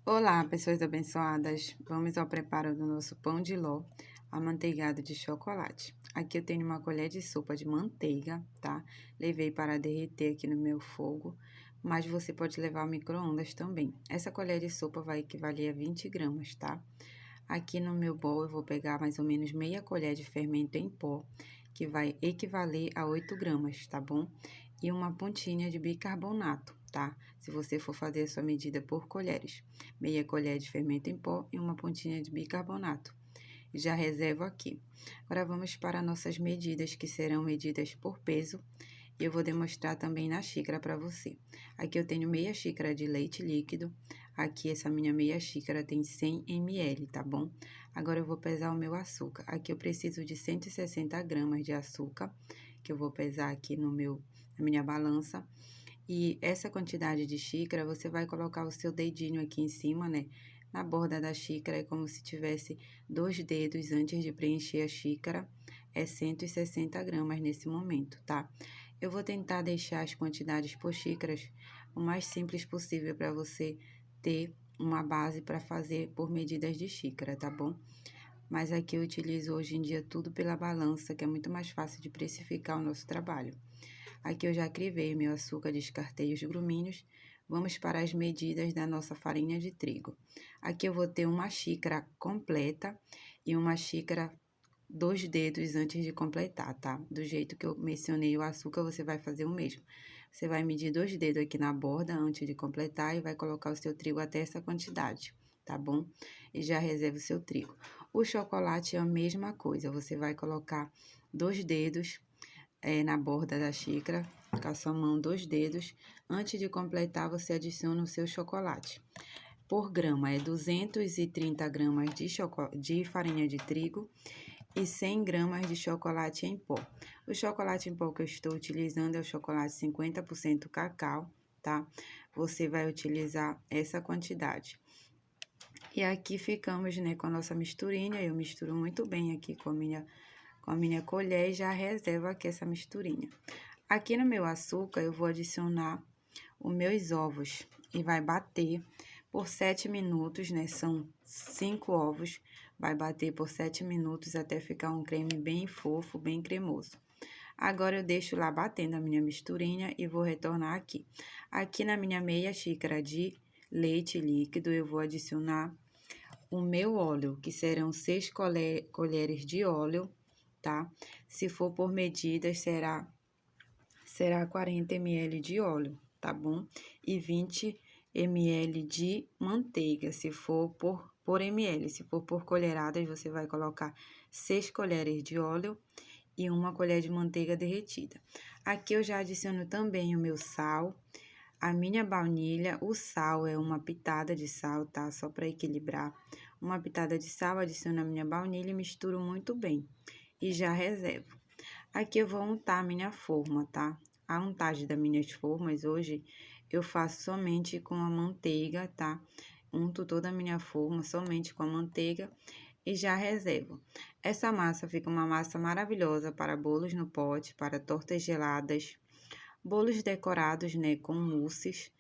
Olá, pessoas abençoadas. Vamos ao preparo do nosso pão de ló, amanteigado de chocolate. Aqui eu tenho uma colher de sopa de manteiga, tá? Levei para derreter aqui no meu fogo, mas você pode levar ao micro-ondas também. Essa colher de sopa vai equivaler a 20 gramas, tá? Aqui no meu bol eu vou pegar mais ou menos meia colher de fermento em pó, que vai equivaler a 8 gramas, tá bom? E uma pontinha de bicarbonato, tá? Se você for fazer a sua medida por colheres. Meia colher de fermento em pó e uma pontinha de bicarbonato. Já reservo aqui. Agora vamos para nossas medidas, que serão medidas por peso. E eu vou demonstrar também na xícara para você. Aqui eu tenho meia xícara de leite líquido. Aqui essa minha meia xícara tem 100 ml, tá bom? Agora eu vou pesar o meu açúcar. Aqui eu preciso de 160 gramas de açúcar, que eu vou pesar aqui na minha balança. E essa quantidade de xícara, você vai colocar o seu dedinho aqui em cima, né? Na borda da xícara, é como se tivesse 2 dedos antes de preencher a xícara. É 160 gramas nesse momento, tá? Eu vou tentar deixar as quantidades por xícaras o mais simples possível para você ter uma base para fazer por medidas de xícara, tá bom? Mas aqui eu utilizo hoje em dia tudo pela balança, que é muito mais fácil de precificar o nosso trabalho. Aqui eu já crivei meu açúcar, descartei os grumíneos. Vamos para as medidas da nossa farinha de trigo. Aqui eu vou ter uma xícara completa e uma xícara 2 dedos antes de completar, tá? Do jeito que eu mencionei o açúcar, você vai fazer o mesmo. Você vai medir 2 dedos aqui na borda antes de completar e vai colocar o seu trigo até essa quantidade, tá bom? E já reserva o seu trigo. O chocolate é a mesma coisa, você vai colocar 2 dedos na borda da xícara, com a sua mão 2 dedos. Antes de completar, você adiciona o seu chocolate. Por grama, é 230 gramas de farinha de trigo e 100 gramas de chocolate em pó. O chocolate em pó que eu estou utilizando é o chocolate 50% cacau, tá? Você vai utilizar essa quantidade. E aqui ficamos, né, com a nossa misturinha. Eu misturo muito bem aqui com a minha colher e já reservo aqui essa misturinha. Aqui no meu açúcar, eu vou adicionar os meus ovos e vai bater por 7 minutos, né? São 5 ovos, vai bater por 7 minutos até ficar um creme bem fofo, bem cremoso. Agora, eu deixo lá batendo a minha misturinha e vou retornar aqui. Aqui na minha meia xícara de leite líquido, eu vou adicionar o meu óleo, que serão 6 colheres de óleo, tá? Se for por medidas, será 40 ml de óleo, tá bom? E 20 ml de manteiga, se for por ml. Se for por colheradas, você vai colocar 6 colheres de óleo e uma colher de manteiga derretida. Aqui eu já adiciono também o meu sal, a minha baunilha. O sal é uma pitada de sal, tá? Só para equilibrar. Uma pitada de sal, adiciono a minha baunilha e misturo muito bem. E já reservo. Aqui eu vou untar a minha forma, tá? A untagem das minhas formas hoje eu faço somente com a manteiga, tá? Unto toda a minha forma somente com a manteiga e já reservo. Essa massa fica uma massa maravilhosa para bolos no pote, para tortas geladas, bolos decorados, né, com mousses,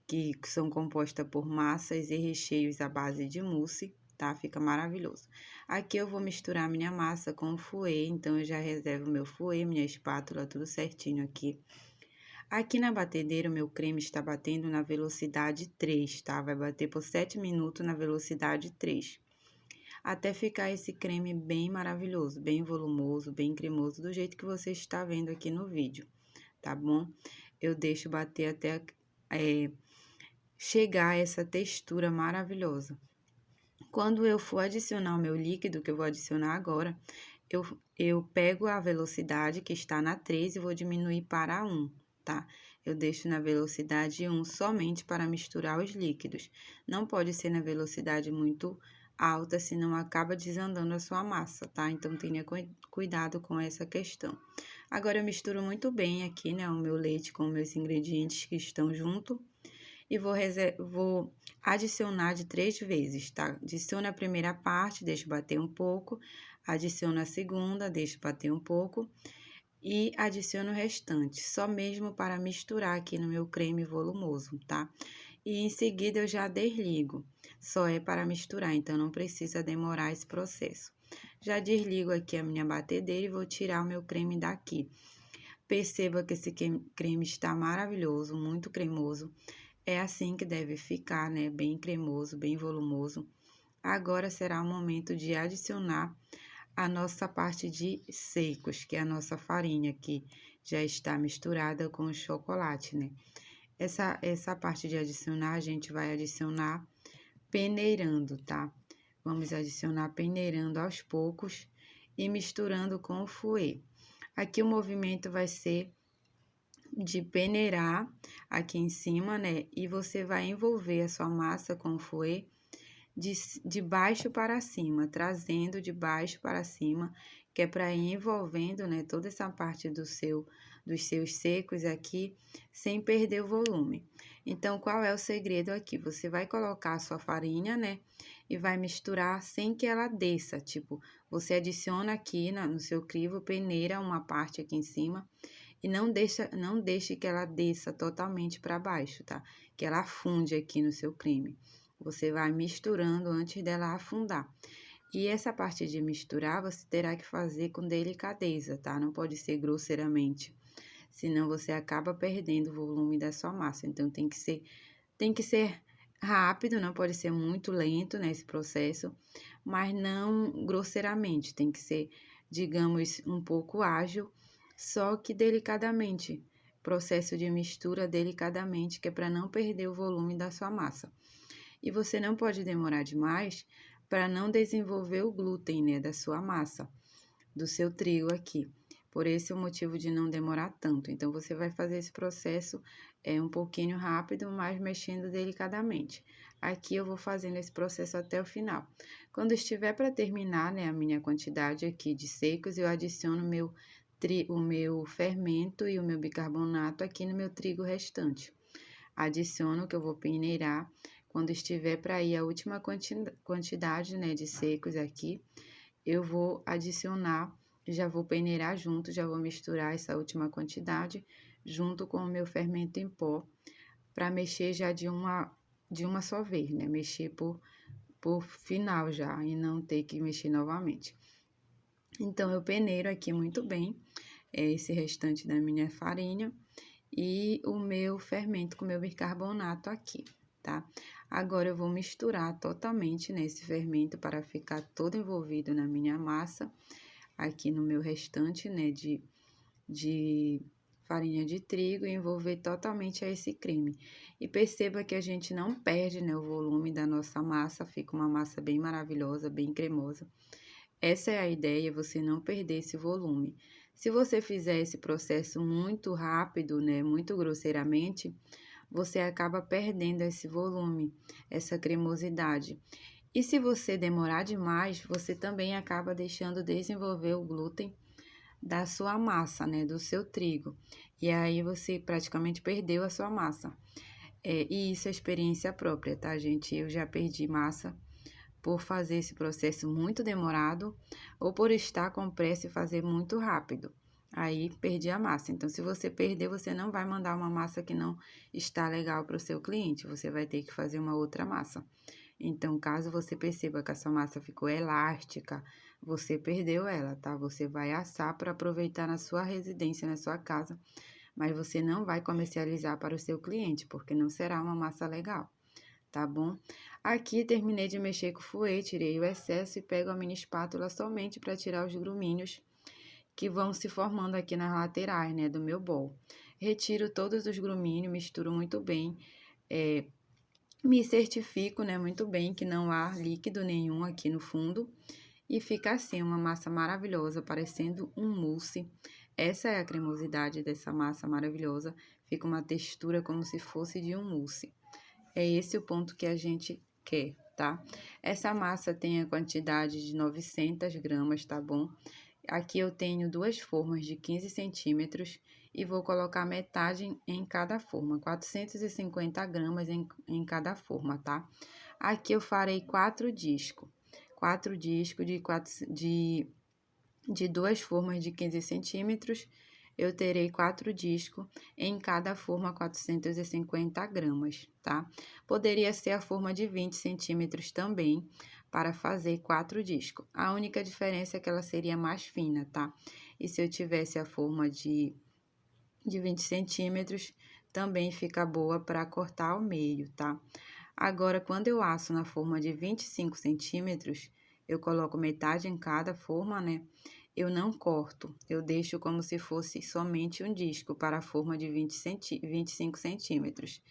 que são compostas por massas e recheios à base de mousse, tá? Fica maravilhoso. Aqui eu vou misturar minha massa com o fouet, então eu já reservo meu fouet, minha espátula, tudo certinho aqui. Aqui na batedeira, o meu creme está batendo na velocidade 3, tá? Vai bater por 7 minutos na velocidade 3. Até ficar esse creme bem maravilhoso, bem volumoso, bem cremoso, do jeito que você está vendo aqui no vídeo, tá bom? Eu deixo bater até chegar a essa textura maravilhosa. Quando eu for adicionar o meu líquido, que eu vou adicionar agora, eu pego a velocidade que está na 3 e vou diminuir para 1, tá? Eu deixo na velocidade 1 somente para misturar os líquidos. Não pode ser na velocidade muito alta, senão acaba desandando a sua massa, tá? Então, tenha cuidado com essa questão. Agora, eu misturo muito bem aqui, né, o meu leite com meus ingredientes que estão junto. E vou adicionar de 3 vezes, tá? Adiciono a primeira parte, deixo bater um pouco, adiciono a segunda, deixo bater um pouco e adiciono o restante, só mesmo para misturar aqui no meu creme volumoso, tá? e em seguida eu já desligo. Só é para misturar, então não precisa demorar esse processo. Já desligo aqui a minha batedeira e vou tirar o meu creme daqui. Perceba que esse creme está maravilhoso, muito cremoso. É assim que deve ficar, né? Bem cremoso, bem volumoso. Agora será o momento de adicionar a nossa parte de secos, que é a nossa farinha, que já está misturada com o chocolate, né? Essa parte de adicionar, a gente vai adicionar peneirando, tá? Vamos adicionar peneirando aos poucos e misturando com o fouet. Aqui o movimento vai ser de peneirar aqui em cima, né? E você vai envolver a sua massa com o fouet de baixo para cima, trazendo de baixo para cima, que é para ir envolvendo, né, toda essa parte dos seus secos aqui, sem perder o volume. Então, qual é o segredo aqui? Você vai colocar a sua farinha, né, e vai misturar sem que ela desça, tipo, você adiciona aqui no seu crivo, peneira uma parte aqui em cima, e não deixe que ela desça totalmente para baixo, tá? Que ela afunde aqui no seu creme. Você vai misturando antes dela afundar. E essa parte de misturar, você terá que fazer com delicadeza, tá? Não pode ser grosseiramente, senão você acaba perdendo o volume da sua massa. Então, tem que ser rápido, não pode ser muito lento nesse processo, mas não grosseiramente. Tem que ser, digamos, um pouco ágil, só que delicadamente. Processo de mistura delicadamente, que é para não perder o volume da sua massa. E você não pode demorar demais para não desenvolver o glúten, né, da sua massa, do seu trigo aqui. Por esse o motivo de não demorar tanto. Então, você vai fazer esse processo um pouquinho rápido, mas mexendo delicadamente. Aqui eu vou fazendo esse processo até o final. Quando estiver para terminar, né, a minha quantidade aqui de secos, eu adiciono o meu fermento e o meu bicarbonato aqui no meu trigo restante. Adiciono que eu vou peneirar. Quando estiver para ir a última quantidade, né, de secos aqui, eu vou adicionar, já vou peneirar junto, já vou misturar essa última quantidade junto com o meu fermento em pó, para mexer já de uma só vez, né? Mexer por final já, e não ter que mexer novamente. Então, eu peneiro aqui muito bem esse restante da minha farinha e o meu fermento com meu bicarbonato aqui, tá? Agora, eu vou misturar totalmente nesse fermento para ficar todo envolvido na minha massa, aqui no meu restante, né, de farinha de trigo, e envolver totalmente esse creme. E perceba que a gente não perde, né, o volume da nossa massa, fica uma massa bem maravilhosa, bem cremosa. Essa é a ideia, você não perder esse volume. Se você fizer esse processo muito rápido, né, muito grosseiramente, você acaba perdendo esse volume, essa cremosidade. E se você demorar demais, você também acaba deixando desenvolver o glúten da sua massa, né, do seu trigo. E aí você praticamente perdeu a sua massa. E isso é experiência própria, tá, gente? Eu já perdi massa por fazer esse processo muito demorado ou por estar com pressa e fazer muito rápido. Aí perdi a massa. Então, se você perder, você não vai mandar uma massa que não está legal para o seu cliente. Você vai ter que fazer uma outra massa. Então, caso você perceba que a sua massa ficou elástica, você perdeu ela, tá? Você vai assar para aproveitar na sua residência, na sua casa, mas você não vai comercializar para o seu cliente, porque não será uma massa legal, tá bom? Aqui terminei de mexer com o fouet, tirei o excesso e pego a mini espátula somente para tirar os grumínios que vão se formando aqui nas laterais, né, do meu bowl. Retiro todos os grumínios, misturo muito bem, me certifico, né, muito bem que não há líquido nenhum aqui no fundo e fica assim, uma massa maravilhosa, parecendo um mousse. Essa é a cremosidade dessa massa maravilhosa, fica uma textura como se fosse de um mousse. É esse o ponto que a gente quer, tá? Essa massa tem a quantidade de 900 gramas, tá bom? Aqui eu tenho duas formas de 15 centímetros e vou colocar metade em cada forma, 450 gramas em cada forma, tá? Aqui eu farei 4 discos de duas formas de 15 centímetros, eu terei 4 discos, em cada forma 450 gramas, tá? Poderia ser a forma de 20 centímetros também, para fazer 4 discos. A única diferença é que ela seria mais fina, tá? E se eu tivesse a forma de 20 centímetros, também fica boa para cortar ao meio, tá? Agora, quando eu asso na forma de 25 centímetros, eu coloco metade em cada forma, né? Eu não corto, eu deixo como se fosse somente um disco para a forma de 25 centímetros.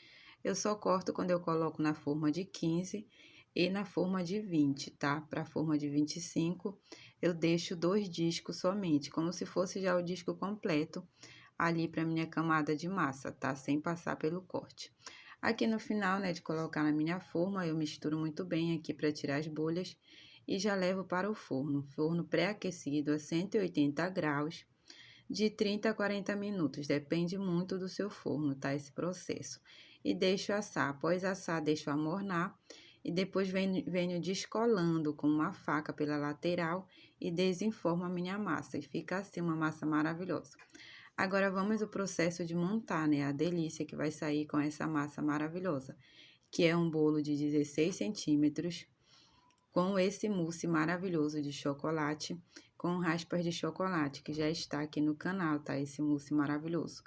Eu só corto quando eu coloco na forma de 15 e na forma de 20, tá? Para a forma de 25, eu deixo 2 discos somente, como se fosse já o disco completo ali para minha camada de massa, tá? Sem passar pelo corte. Aqui no final, né, de colocar na minha forma, eu misturo muito bem aqui para tirar as bolhas e já levo para o forno. Forno pré-aquecido a 180 graus, de 30 a 40 minutos, depende muito do seu forno, tá? Esse processo. E deixo assar. Após assar, deixo amornar e depois venho descolando com uma faca pela lateral e desenformo a minha massa. E fica assim uma massa maravilhosa. Agora vamos ao processo de montar, né? A delícia que vai sair com essa massa maravilhosa, que é um bolo de 16 centímetros, com esse mousse maravilhoso de chocolate, com raspas de chocolate, que já está aqui no canal, tá? Esse mousse maravilhoso.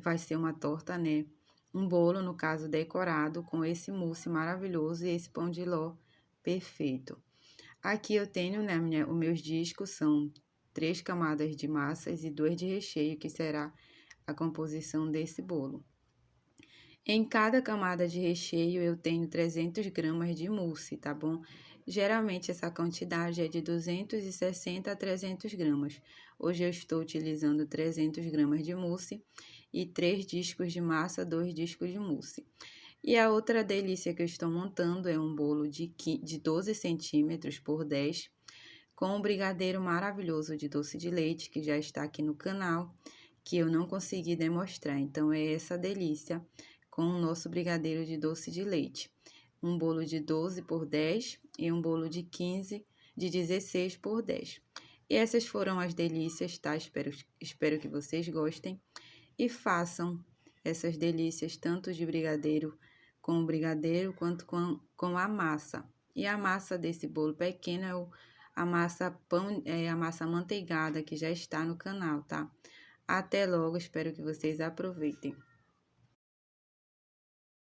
Vai ser uma torta, né? Um bolo, no caso, decorado com esse mousse maravilhoso e esse pão de ló perfeito. Aqui eu tenho, né, os meus discos, são 3 camadas de massas e 2 de recheio, que será a composição desse bolo. Em cada camada de recheio, eu tenho 300 gramas de mousse, tá bom? Geralmente, essa quantidade é de 260 a 300 gramas. Hoje, eu estou utilizando 300 gramas de mousse e 3 discos de massa, 2 discos de mousse. E a outra delícia que eu estou montando é um bolo de 12 centímetros por 10, com um brigadeiro maravilhoso de doce de leite, que já está aqui no canal, que eu não consegui demonstrar. Então, é essa delícia com o nosso brigadeiro de doce de leite. Um bolo de 12 por 10 e um bolo de 16 por 10. E essas foram as delícias, tá? Espero que vocês gostem e façam essas delícias tanto de brigadeiro com o brigadeiro quanto com a massa. E a massa desse bolo pequeno é a massa a massa amanteigada que já está no canal, tá? Até logo, espero que vocês aproveitem.